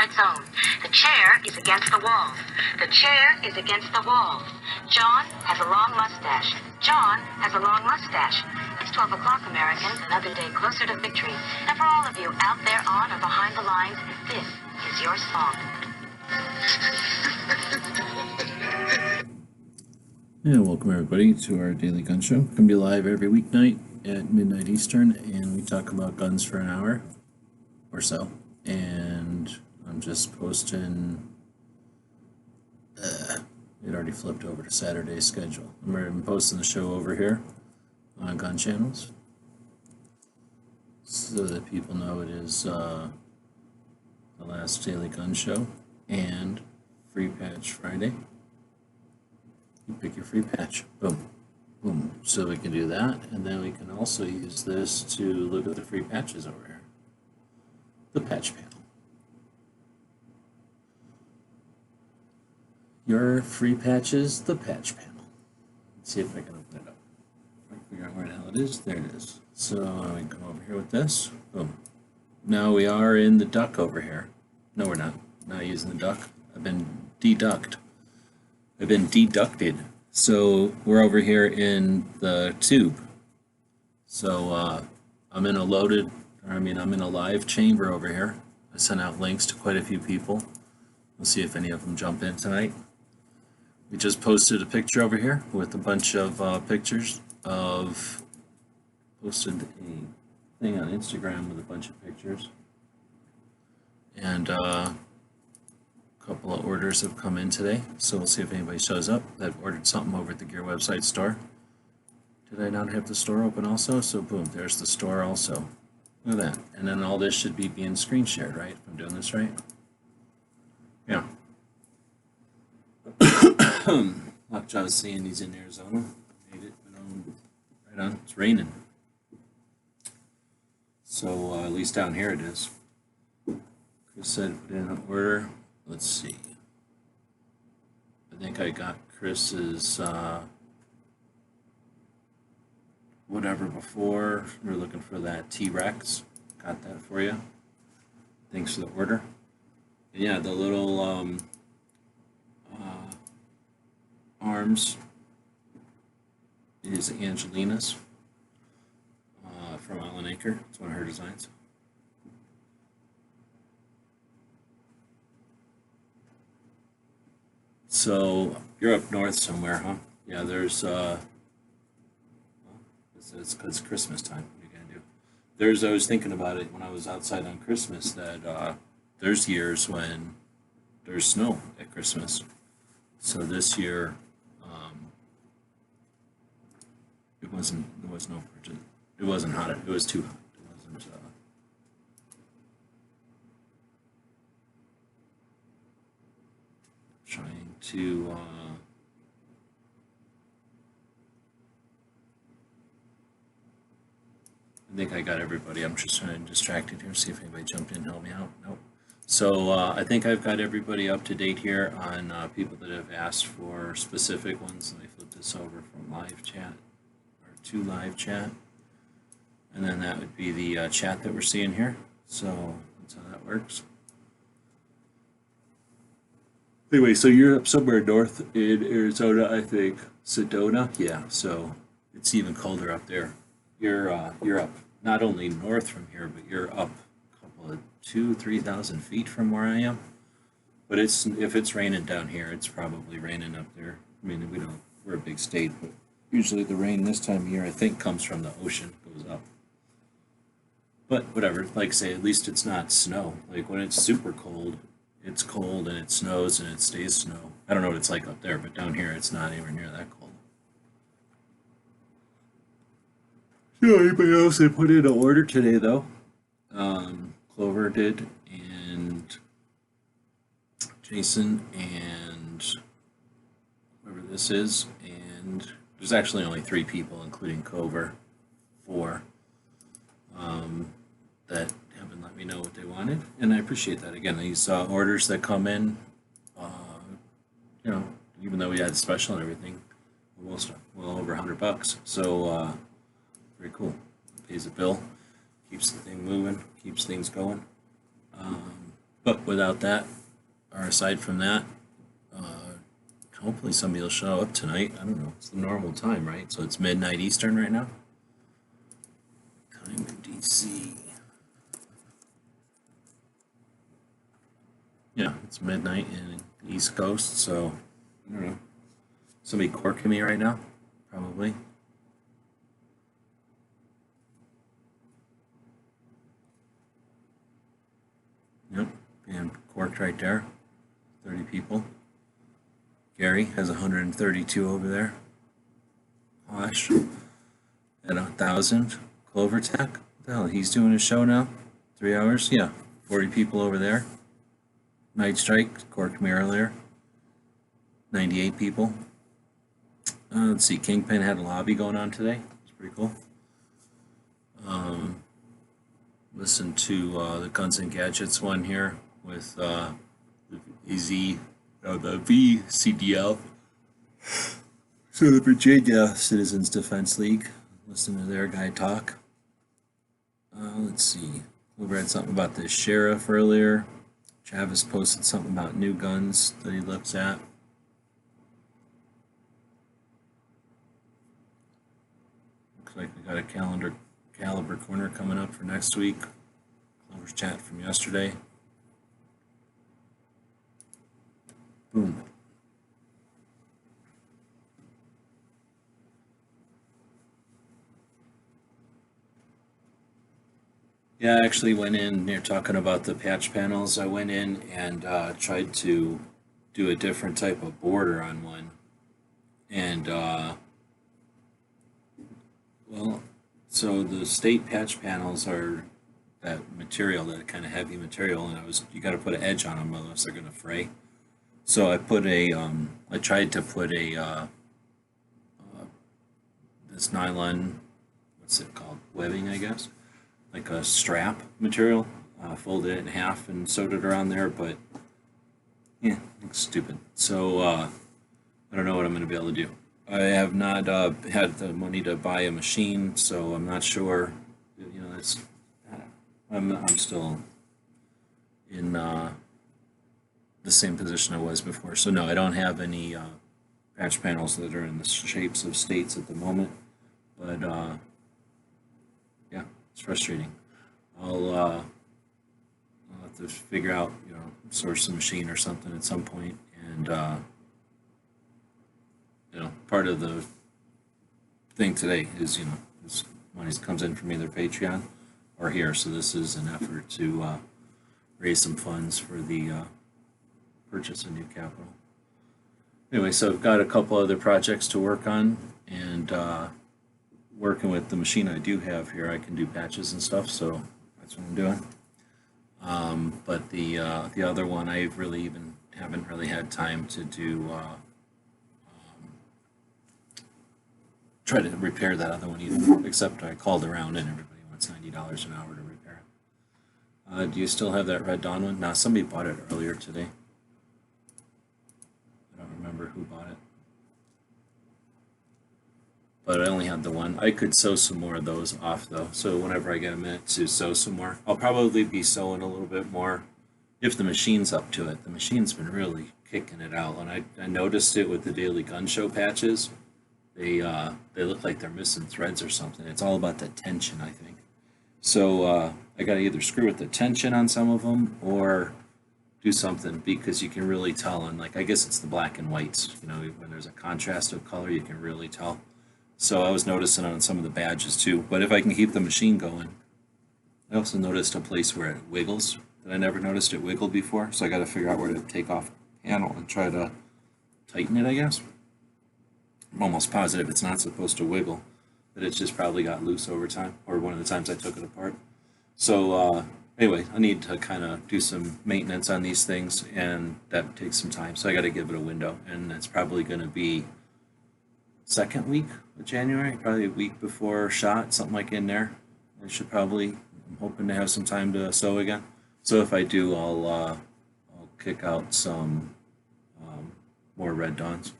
its own. The chair is against the wall. The chair is against the wall. John has a long mustache. John has a long mustache. It's 12 o'clock, Americans, another day closer to victory. And for all of you out there on or behind the lines, this is your song. And welcome everybody to our daily gun show. We're going to be live every weeknight at midnight Eastern, and we talk about guns for an hour or so. And I'm just posting. It already flipped over to Saturday's schedule. I'm posting the show over here on gun channels so that people know it is the last daily gun show and Free Patch Friday. You pick your free patch. Boom. Boom. So we can do that, and then we can also use this to look at the free patches over here. The patch panel. Your free patches, the patch panel. Let's see if I can open it up. I can figure out where the hell it is. There it is. So we can come over here with this. Boom. Now we are in the duck over here. No, we're not. Not using the duck. I've been deducted. So we're over here in the tube. So I'm in a live chamber over here. I sent out links to quite a few people. We'll see if any of them jump in tonight. We just posted a picture over here with a bunch of pictures of, posted a thing on Instagram with a bunch of pictures. And a couple of orders have come in today, so we'll see if anybody shows up that ordered something over at the Gear website store. Did I not have the store open also? So boom, there's the store also. Look at that. And then all this should be being screen shared, right? If I'm doing this right? Yeah. Lockjaw is saying he's in Arizona. Made it, right on. It's raining. So at least down here it is. Chris said put in an order. Let's see. I think I got Chris's whatever before. We're looking for that T-Rex. Got that for you. Thanks for the order. And yeah, the little arms is Angelina's from Allen Acre. It's one of her designs. So you're up north somewhere, huh? Yeah, there's it's because it's Christmas time. What are you gonna do? I was thinking about it when I was outside on Christmas that there's years when there's snow at Christmas. So this year, it wasn't hot. It was too hot. It wasn't. Trying to I think I got everybody. I'm just trying to distracted here, see if anybody jumped in and helped me out. Nope. So I think I've got everybody up to date here on people that have asked for specific ones. Let me flip this over from live chat or to live chat, and then that would be the chat that we're seeing here. So that's how that works. Anyway, so you're up somewhere north in Arizona, I think. Sedona? Yeah, so it's even colder up there. You're up not only north from here, but you're up a couple of 2,000-3,000 feet from where I am. But if it's raining down here, it's probably raining up there. I mean, we're a big state, but usually the rain this time of year, I think, comes from the ocean, goes up. But whatever, like I say, at least it's not snow. Like when it's super cold, it's cold and it snows and it stays snow. I don't know what it's like up there, but down here it's not anywhere near that cold. So anybody else that put in an order today though? Clover did, and Jason, and whoever this is, and there's actually only 3 people, including Clover, 4, that haven't let me know what they wanted, and I appreciate that. Again, these orders that come in, you know, even though we had special and everything, well over $100. So very cool. Pays a bill, keeps the thing moving, keeps things going. But without that, or aside from that, hopefully somebody will show up tonight. I don't know. It's the normal time, right? So it's midnight Eastern right now. Time in DC. Yeah, it's midnight in the East Coast, so I don't know. Somebody corking me right now? Probably. Yep, being corked right there. 30 people. Gary has 132 over there. Hosh at 1,000. Clover Tech. What the hell? He's doing a show now? 3 hours? Yeah. 40 people over there. Night Strike corked me earlier. 98 people. Let's see. Kingpin had a lobby going on today. It's pretty cool. Listen to the Guns and Gadgets one here with the VCDL. So the Virginia Citizens Defense League. Listen to their guy talk. Let's see. We read something about the sheriff earlier. Travis posted something about new guns that he looks at. Looks like we got a caliber corner coming up for next week. Clover's chat from yesterday. Boom. Yeah, I actually went in, you're talking about the patch panels, I went in and tried to do a different type of border on one. And, well, so the state patch panels are that material, that kind of heavy material, and you got to put an edge on them, otherwise they're going to fray. So I put I tried to put this nylon, what's it called, webbing, I guess, like a strap material, folded it in half and sewed it around there, but yeah, it's stupid. So I don't know what I'm going to be able to do. I have not had the money to buy a machine, so I'm not sure. You know, I'm still in the same position I was before. So no, I don't have any patch panels that are in the shapes of states at the moment. But yeah, it's frustrating. I'll have to figure out, source a machine or something at some point, and part of the thing today is, this money comes in from either Patreon or here. So this is an effort to raise some funds for the purchase of new capital. Anyway, so I've got a couple other projects to work on, and working with the machine I do have here, I can do patches and stuff, so that's what I'm doing. But the other one, I haven't really had time to do try to repair that other one either, except I called around and everybody wants $90 an hour to repair it. Do you still have that Red Dawn one? No, somebody bought it earlier today. I don't remember who bought it. But I only had the one. I could sew some more of those off though, so whenever I get a minute to sew some more, I'll probably be sewing a little bit more if the machine's up to it. The machine's been really kicking it out, and I noticed it with the Daily Gun Show patches. They look like they're missing threads or something. It's all about the tension, I think. So I got to either screw with the tension on some of them or do something, because you can really tell on, like, I guess it's the black and whites. When there's a contrast of color, you can really tell. So I was noticing on some of the badges too. But if I can keep the machine going, I also noticed a place where it wiggles that I never noticed it wiggled before. So I got to figure out where to take off the panel and try to tighten it, I guess. I'm almost positive it's not supposed to wiggle, but it's just probably got loose over time, or one of the times I took it apart. So anyway, I need to kind of do some maintenance on these things, and that takes some time. So I got to give it a window, and it's probably going to be second week of January, probably a week before SHOT, something like in there. I should probably, I'm hoping to have some time to sew again. So if I do, I'll kick out some more Red Dawns.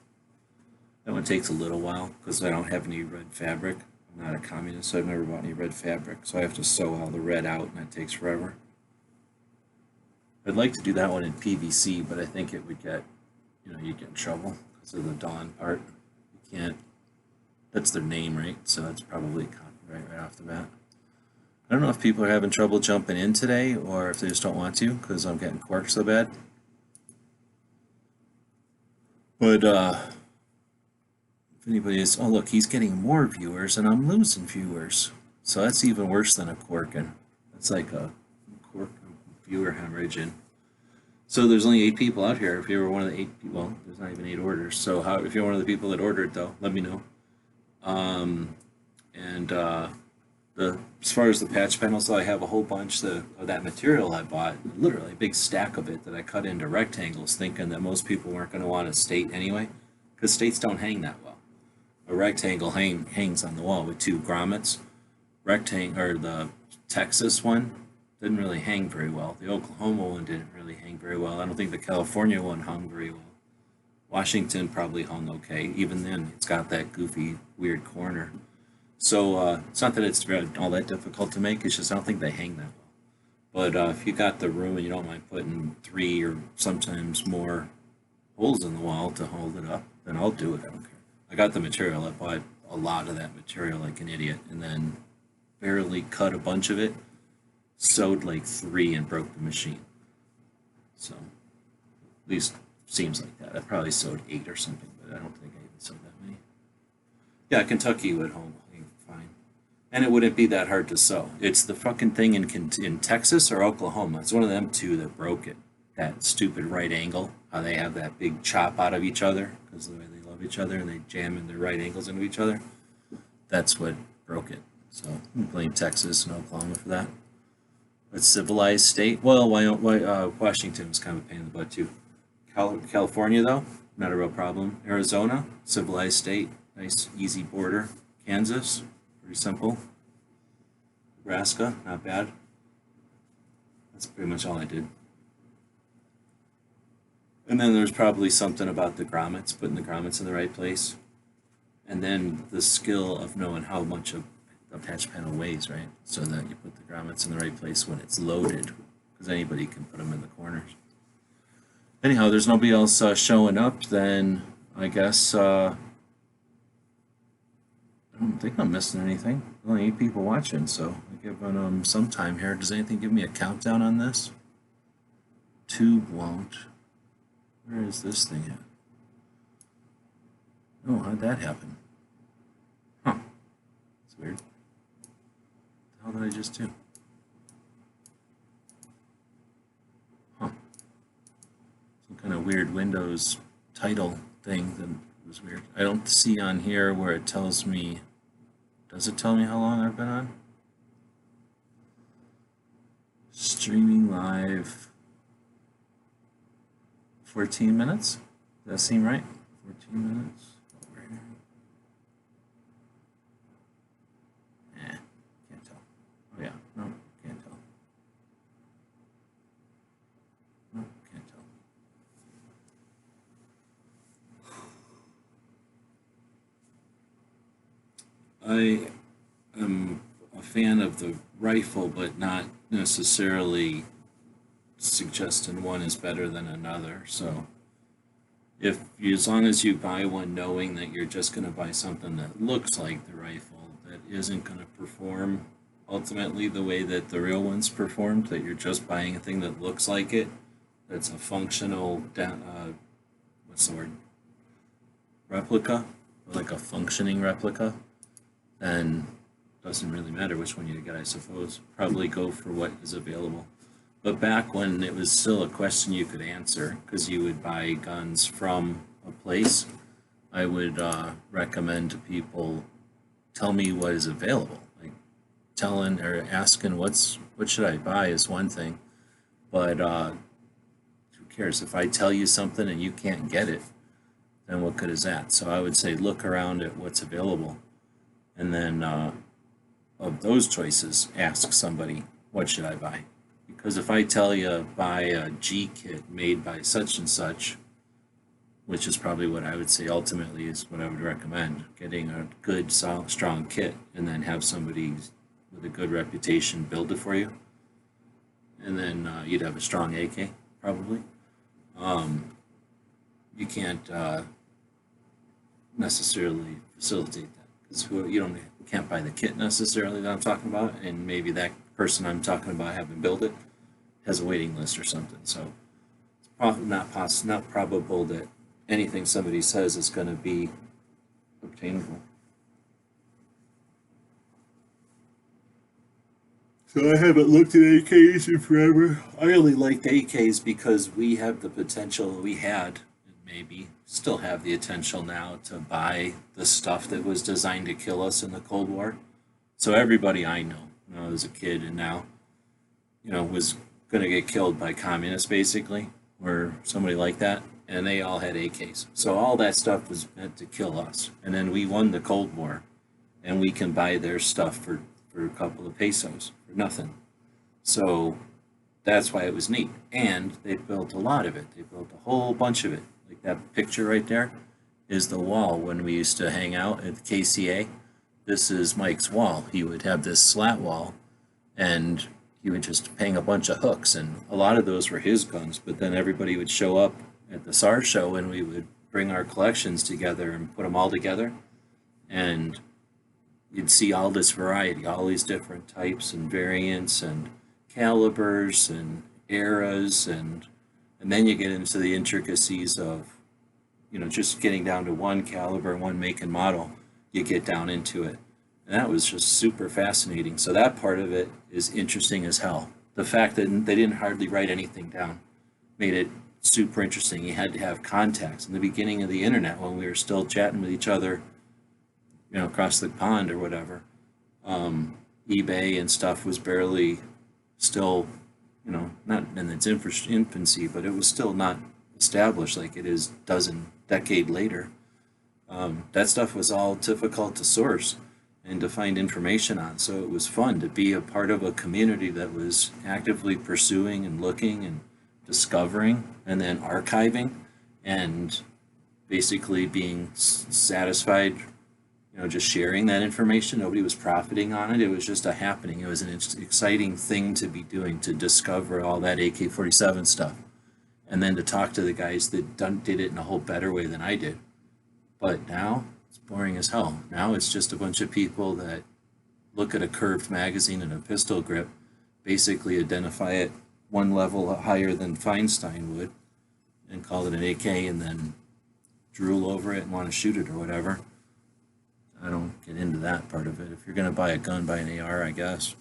That one takes a little while because I don't have any red fabric. I'm not a communist, so I've never bought any red fabric. So I have to sew all the red out, and that takes forever. I'd like to do that one in PVC, but I think it would get, you'd get in trouble because of the Dawn part. You can't, that's their name, right? So that's probably copyright right off the bat. I don't know if people are having trouble jumping in today or if they just don't want to because I'm getting corked so bad. But if anybody is, oh look, he's getting more viewers and I'm losing viewers. So that's even worse than a corking. That's like a cork viewer hemorrhage. So there's only 8 people out here. If you were one of the 8 people, well, there's not even 8 orders. So if you're one of the people that ordered though, let me know. As far as the patch panels, though, I have a whole bunch of that material I bought, literally a big stack of it that I cut into rectangles, thinking that most people weren't going to want a state anyway, because states don't hang that well. A rectangle hangs on the wall with 2 grommets. The Texas one didn't really hang very well. The Oklahoma one didn't really hang very well. I don't think the California one hung very well. Washington probably hung okay. Even then, it's got that goofy, weird corner. So it's not that it's all that difficult to make, it's just I don't think they hang that well. But if you got the room and you don't mind putting 3 or sometimes more holes in the wall to hold it up, then I'll do it, I don't care. I got the material, I bought a lot of that material like an idiot, and then barely cut a bunch of it, sewed like 3 and broke the machine. So, at least seems like that. I probably sewed 8 or something, but I don't think I even sewed that many. Yeah, Kentucky would hold fine. And it wouldn't be that hard to sew. It's the fucking thing in Texas or Oklahoma. It's one of them 2 that broke it. That stupid right angle, how they have that big chop out of each other because of the way they love each other and they jam in their right angles into each other. That's what broke it. So we blame Texas and Oklahoma for that. But civilized state, well, Washington was kind of a pain in the butt too. California though, not a real problem. Arizona, civilized state, nice easy border. Kansas, pretty simple. Nebraska, not bad. That's pretty much all I did. And then there's probably something about the grommets, putting the grommets in the right place. And then the skill of knowing how much a patch panel weighs, right? So that you put the grommets in the right place when it's loaded, because anybody can put them in the corners. Anyhow, there's nobody else showing up, then I guess I don't think I'm missing anything. Only 8 people watching, so I give them some time here. Does anything give me a countdown on this? Tube won't. Where is this thing at? Oh, how'd that happen? Huh. That's weird. What the hell did I just do? Huh. Some kind of weird Windows title thing that was weird. I don't see on here where it tells me. Does it tell me how long I've been on? Streaming live. 14 minutes? Does that seem right? 14 minutes? Can't tell. Oh yeah, no, can't tell. No, can't tell. I am a fan of the rifle, but not necessarily suggesting one is better than another. So as long as you buy one knowing that you're just going to buy something that looks like the rifle, that isn't going to perform ultimately the way that the real ones performed, that you're just buying a thing that looks like it, that's a functional what's the word, replica, like a functioning replica, then doesn't really matter which one you get, I suppose. Probably go for what is available. But back when it was still a question you could answer, because you would buy guns from a place, I would recommend to people, tell me what is available. Like telling or asking what should I buy is one thing, but who cares? If I tell you something and you can't get it, then what good is that? So I would say look around at what's available, and then of those choices, ask somebody, what should I buy? Because if I tell you buy a G kit made by such and such, which is probably what I would say ultimately is what I would recommend, getting a good, solid, strong kit and then have somebody with a good reputation build it for you. and then you'd have a strong AK probably. You can't necessarily facilitate that because you can't buy the kit necessarily that I'm talking about, and maybe that person I'm talking about having built it has a waiting list or something. So it's probably not probable that anything somebody says is going to be obtainable. So I haven't looked at AKs in forever. I only liked AKs because we have the potential we had, and maybe still have the potential now to buy the stuff that was designed to kill us in the Cold War. So everybody I know, as a kid and now, was going to get killed by communists basically, or somebody like that, and they all had AKs. So all that stuff was meant to kill us. And then we won the Cold War, and we can buy their stuff for a couple of pesos, for nothing. So that's why it was neat. And they built a lot of it. They built a whole bunch of it. Like that picture right there is the wall when we used to hang out at the KCA. This is Mike's wall. He would have this slat wall, and he would just hang a bunch of hooks, and a lot of those were his guns, but then everybody would show up at the SAR show and we would bring our collections together and put them all together, and you'd see all this variety, all these different types and variants and calibers and eras, and then you get into the intricacies of just getting down to one caliber, one make and model. You get down into it. And that was just super fascinating. So that part of it is interesting as hell. The fact that they didn't hardly write anything down made it super interesting. You had to have contacts in the beginning of the internet when we were still chatting with each other, across the pond or whatever. eBay and stuff was barely still, not in its infancy, but it was still not established like it is decade later. That stuff was all difficult to source and to find information on. So it was fun to be a part of a community that was actively pursuing and looking and discovering and then archiving and basically being satisfied, just sharing that information. Nobody was profiting on it. It was just a happening. It was an exciting thing to be doing, to discover all that AK-47 stuff. And then to talk to the guys that did it in a whole better way than I did. But now, boring as hell. Now it's just a bunch of people that look at a curved magazine and a pistol grip, basically identify it one level higher than Feinstein would, and call it an AK, and then drool over it and want to shoot it or whatever. I don't get into that part of it. If you're going to buy a gun, buy an AR, I guess.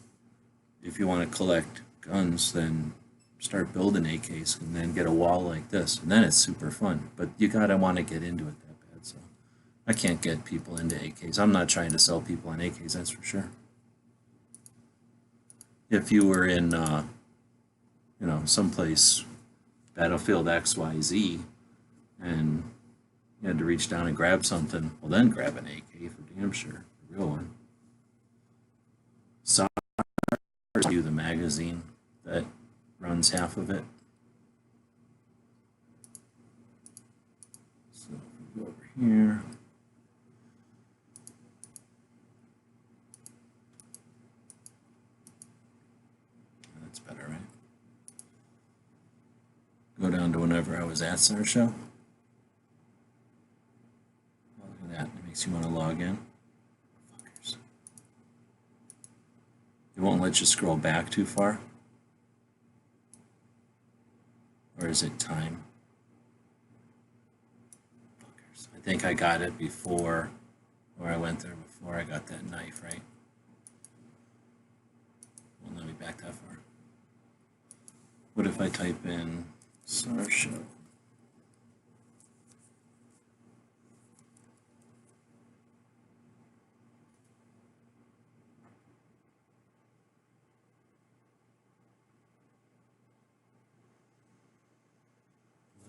If you want to collect guns, then start building AKs and then get a wall like this, and then it's super fun. But you gotta want to get into it that bad, so I can't get people into AKs. I'm not trying to sell people on AKs, that's for sure. If you were in, someplace, Battlefield XYZ, and you had to reach down and grab something, well then grab an AK for damn sure, a real one. SAR you the magazine that runs half of it. So if we go over here, that's better, right? Go down to whenever I was at SAR Show. Oh, look at that, it makes you want to log in. Fuckers. It won't let you scroll back too far. Or is it time? Fuckers. I think I got it before, or I went there before I got that knife, right? Won't let me back that far. What if I type in SAR Show?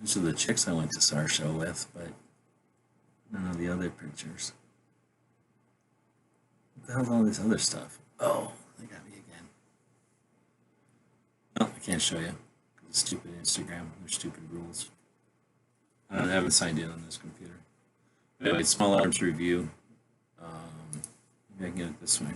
These are the chicks I went to SAR Show with, but none of the other pictures. What the hell's all this other stuff? Oh, they got me again. Oh, I can't show you. Stupid Instagram, their stupid rules. I haven't signed in on this computer. But anyway, small arms review. Maybe I can get it this way.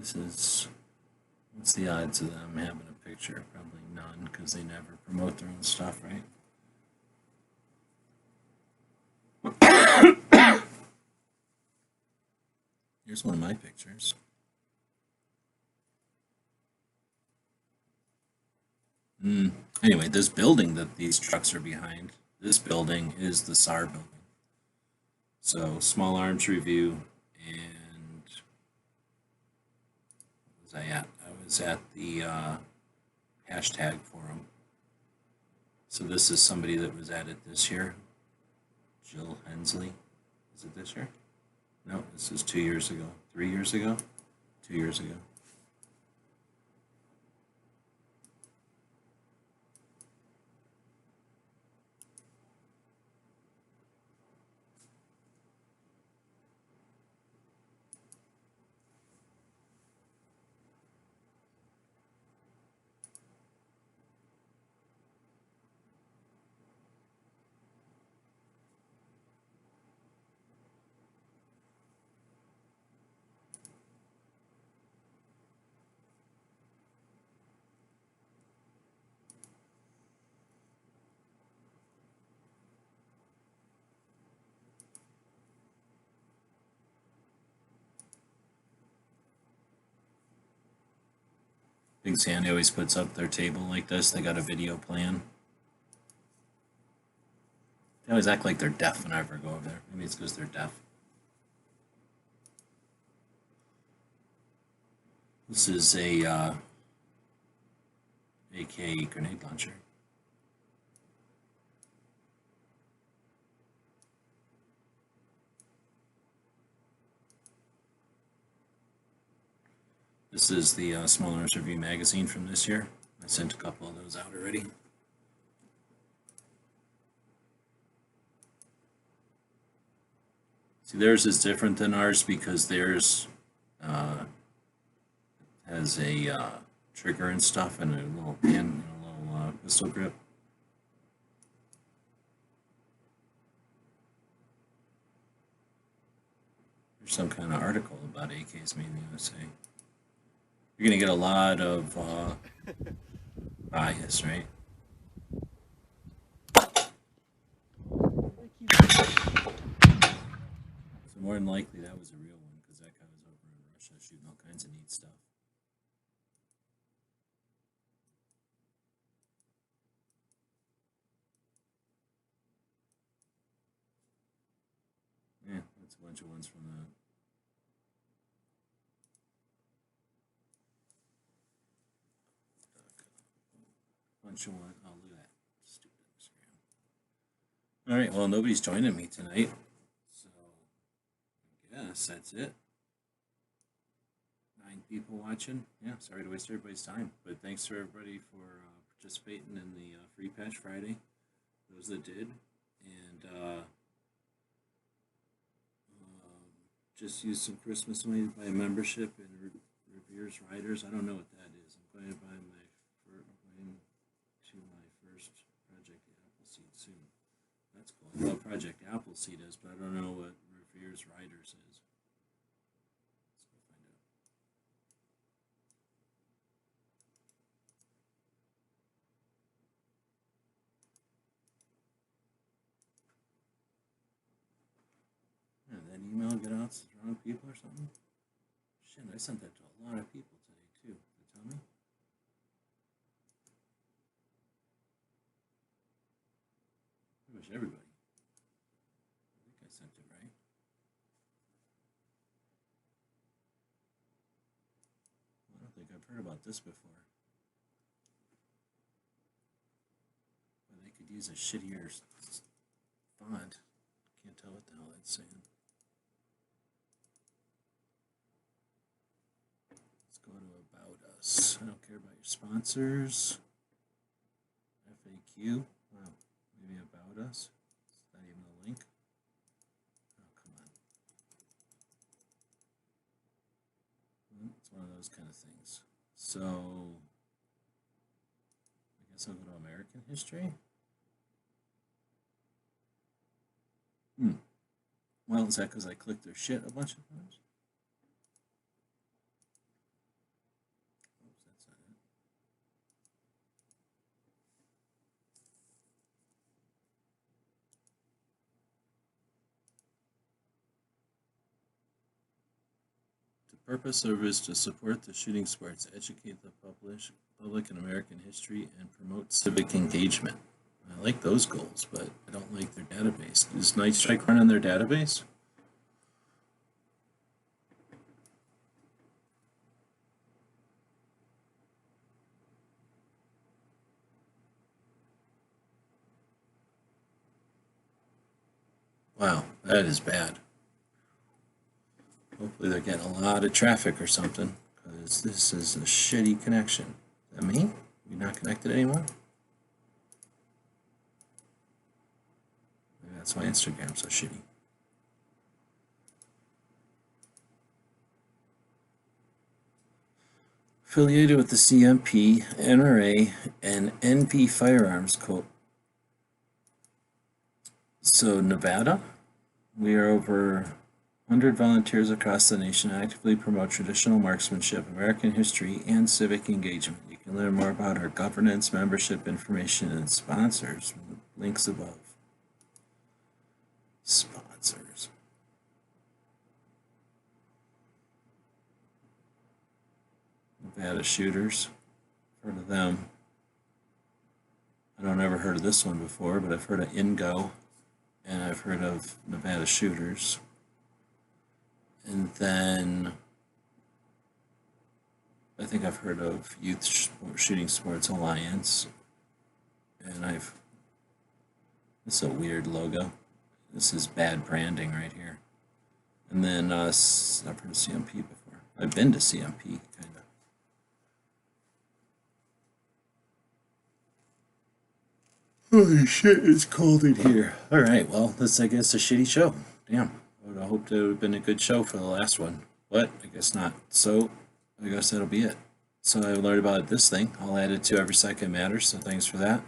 This is, what's the odds of them having a picture? Probably none, because they never promote their own stuff, right? Here's one of my pictures. Anyway, this building that these trucks are behind, this building is the SAR building. So, Small Arms Review, and what was I at? I was at the hashtag forum. So this is somebody that was at it this year. Jill Hensley. Is it this year? No, this is 2 years ago. 3 years ago? 2 years ago. Big Sandy always puts up their table like this. They got a video plan. They always act like they're deaf when I ever go over there. Maybe it's because they're deaf. This is a AK grenade launcher. This is the Small Arms Review magazine from this year. I sent a couple of those out already. See, theirs is different than ours because theirs has a trigger and stuff and a little pin and a little pistol grip. There's some kind of article about AKs made in the USA. You're going to get a lot of bias, right? So more than likely that was a real one because that guy was over in Russia shooting all kinds of neat stuff. Yeah, that's a bunch of ones from the bunch of one. Oh, look at that stupid Instagram. All right, well, nobody's joining me tonight, so I guess that's it. 9 people watching. Yeah, sorry to waste everybody's time, but thanks for everybody for participating in the Free Patch Friday. Those that did, and just use some Christmas money to buy a membership in Revere's Riders. I don't know what that is. I'm going to buy going to my first Project Appleseed soon. That's cool. I know what Project Appleseed is, but I don't know what Revere's Riders is. Let's go find out. Yeah, that email get out to the wrong people or something? Shit, I sent that to a lot of people today too. They tell me. Pretty much everybody. I think I sent it right. I don't think I've heard about this before. But they could use a shittier font. Can't tell what the hell it's saying. Let's go to About Us. I don't care about your sponsors. FAQ. Wow. Maybe About Us. Is that even a link? Oh, come on. Well, it's one of those kind of things. So, I guess I'll go to American history. Well, is that because I clicked their shit a bunch of times? purpose of it is to support the shooting sports, educate the public in American history, and promote civic engagement. I like those goals, but I don't like their database. Does Night Strike run on their database? Wow, that is bad. Hopefully they're getting a lot of traffic or something, because this is a shitty connection. Is that me? We not connected anymore? Maybe that's my Instagram so shitty. Affiliated with the CMP, NRA, and NP Firearms Co. So Nevada, we are over 100 volunteers across the nation actively promote traditional marksmanship, American history, and civic engagement. You can learn more about our governance, membership information, and sponsors from the links above. Sponsors. Nevada Shooters. Heard of them. I don't ever heard of this one before, but I've heard of INGO, and I've heard of Nevada Shooters. And then I think I've heard of Youth Shooting Sports Alliance, and this is a weird logo. This is bad branding right here. And then I've heard of CMP before. I've been to CMP, kind of. Holy shit, it's cold in here. All right, well, this I guess a shitty show. Damn. I would have hoped it would have been a good show for the last one, but I guess not. So I guess that'll be it. So I learned about this thing. I'll add it to Every Second Matters, so thanks for that.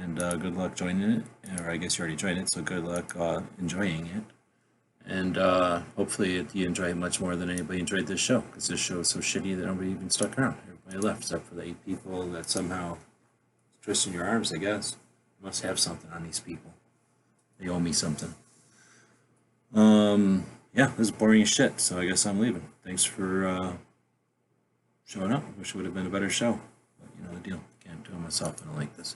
And good luck joining it. Or I guess you already joined it, so good luck enjoying it. And hopefully you enjoy it much more than anybody enjoyed this show, because this show is so shitty that nobody even stuck around. Everybody left, except for the 8 people that somehow twisting your arms, I guess. Must have something on these people. They owe me something. Yeah, this is boring as shit, so I guess I'm leaving. Thanks for showing up. Wish it would have been a better show, but you know the deal. Can't do it myself. I don't like this.